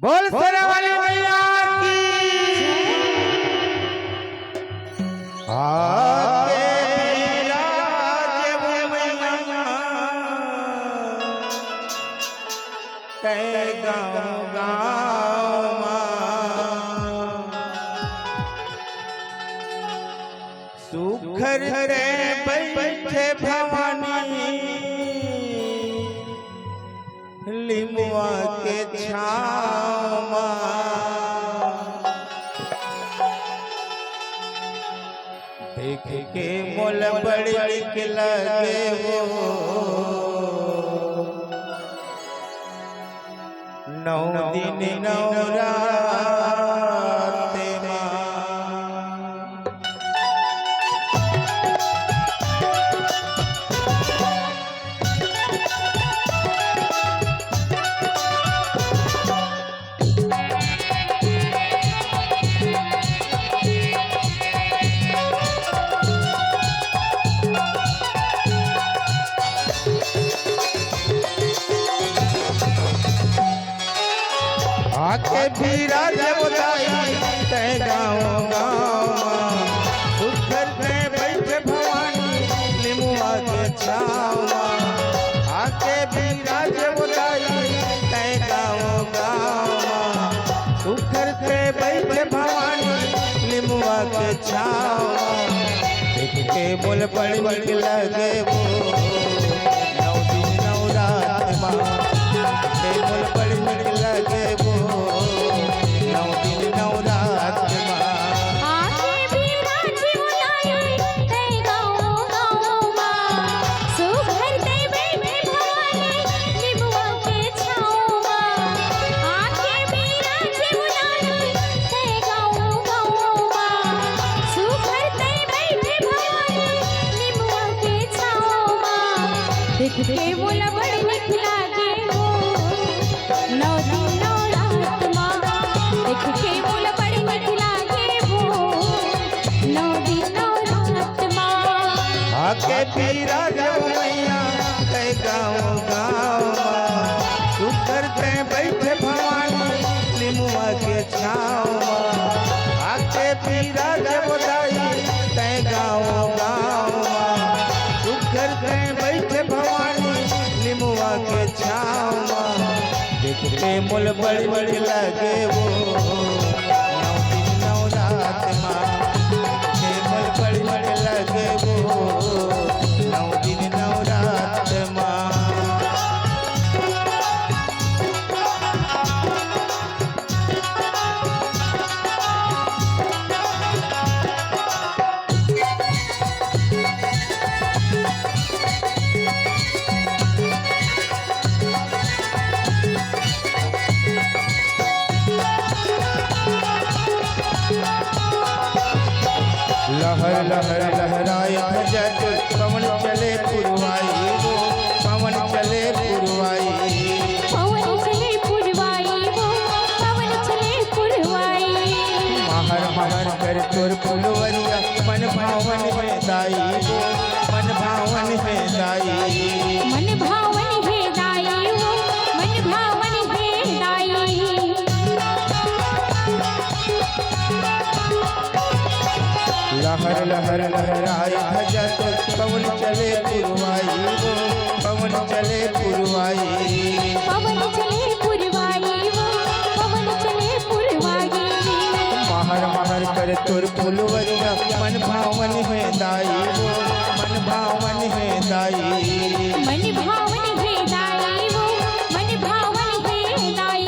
बोल सेना वाली मैया की। आके विराजे वो मैया कई गाँव गाँव सुखर रे बैठे भवानी लिमुआ के छाँव देख के मोल बड़ी के लगे वो नौ दिन नौ रात आके विराजे बताई तय गाँव गाँव सुखर में बैठे भवानी लिमुआ के छाँव आके विराजे बताई तय गाँव गाँव सुखर में बैठे भवानी लिमुआ के छाँव देख के बोल बड़ी निक लगे वो नौ दिन नौ रात माँ बोल बड़ी निक लगे वो नौ दिन नौ रात देख के बोला बड़ी निक लागे वो नौ दिन नौ रात माँ देख के बोला बड़ी निक लागे वो नौ दिन नौ रात माँ आके विराजे मैया कई गाँव गाँव सुखर ते बैठे भवानी लिमुआ के छाँव आके विराजे बताई तय गाँव गाँव सुखर ते बैठे भवानी लिमुआ के छाँव देख के मोल बड़ी बड़ी लगे वो नौ दिन नौ रात माँ के मोल बड़ी बड़ी लगे वो नौ दिन नौ रात माँ लहर लहर लहराए भजत पवन चले पुरवाई वो पवन चले पुरवाई पवन चले पुरवाई वो पवन चले पुरवाई महर महर कर तोर फुलवरिया मन भावन है दाई वो मन भावन है दाई मन भावन है दाई वो मन भावन है दाई लहर लहर लहराए भजत पवन चले पुरवाई वो पवन चले पुरवाई पवन चले पुरवाई वो पवन चले पुरवाई महर महर कर तोर फुलवरिया मन भावन है दाई वो मन भावन है दाई मन भावन है दाई वो मन भावन है दाई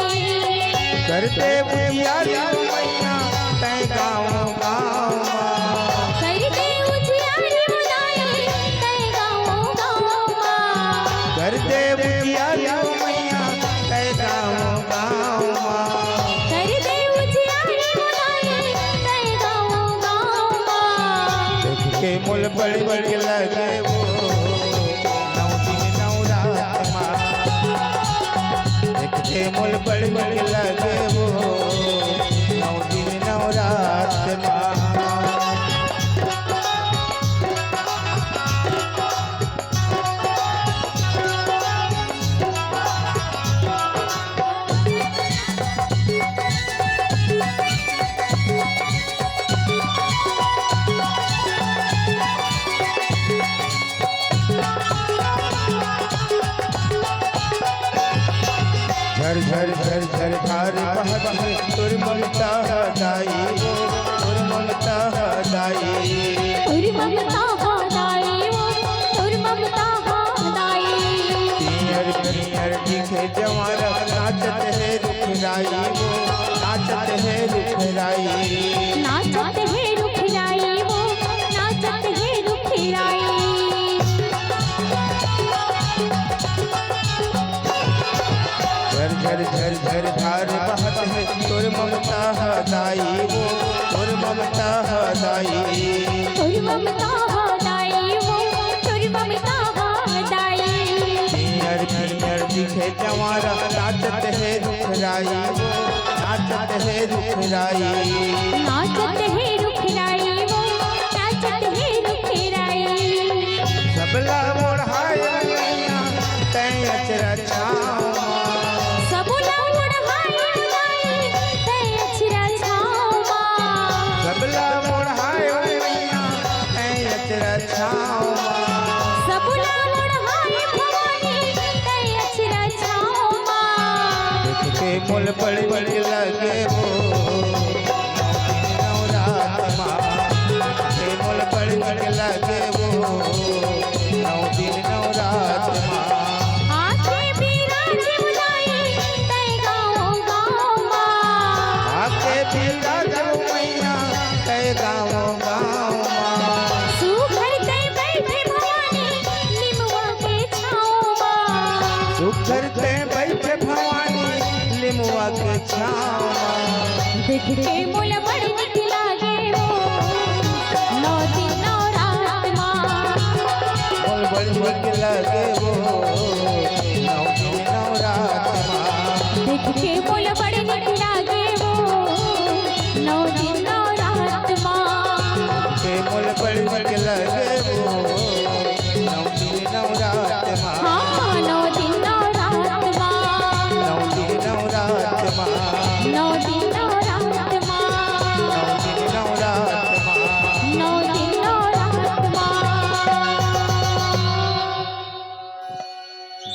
करते उजियारी मैया तय गाँव गाँव करते उजियारी दाई तय गाँव गाँव करते उजियारी मैया तय गाँव गाँव करते उजियारी दाई तय गाँव गाँव देख के मोल बड़ी बड़ी लगे वो नौ दिन नौ रात माँ देख के मोल बड़ी बड़ी लगे वो नौ दिन नौ रात माँ झर झर झर झर धार बहत है तुर ममता दाई वो तुर ममता दाई तुर ममता दाई वो तुर ममता दाई पियर पियर दिखे जवारा नाचत है रुखराई वो नाचत है रुखराई नाचत है रुखराई वो नाचत है रुखराई झर झर झर झर धार बहत है तुर ममता दाई वो तुर ममता दाई तुर ममता दाई वो तुर ममता दाई पियर पियर दिखे जवारा नाचत है रुखराई वो नाचत है रुखराई नाचत है रुखराई वो नाचत है रुखराई सबला ओढ़ाए मैया तैं अचरा छाँव सबला ओढ़ाए दाई तै अचरा छाँव सबला ओढ़ाए मैया तैं अचरा छाँव सबला ओढ़ाए भवानी तै अचरा छाँव देख के मोल बड़ बड़ लगे वो नवरात माँ देख के मोल बड़ बड़ लगे वो 9 दिन नवरात माँ आके बिराज बुलाए तै गाँव गाँव आके बिराज मैया तै गाँव गाँव सुघर तै बैठे भवानी निमवा के छाँव सुखर ते बैठे भवानी लिमुआ के छाँव देख के मोल बड़ निक लागे वो 9 दिन नवरात मोल बड़ निक लगे वो 9 दिन नवरात माँ देख के मोल बड़ निक लागे वो 9 दिन नवरात के मोल बड़ निक लगे वो 9 दिन नवरात माँ हाँ 9 दिन नवरात 9 दिन नवरात माँ 9 दिन नवरात 9 दिन नवरात माँ 9 दिन नवरात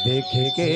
देखे के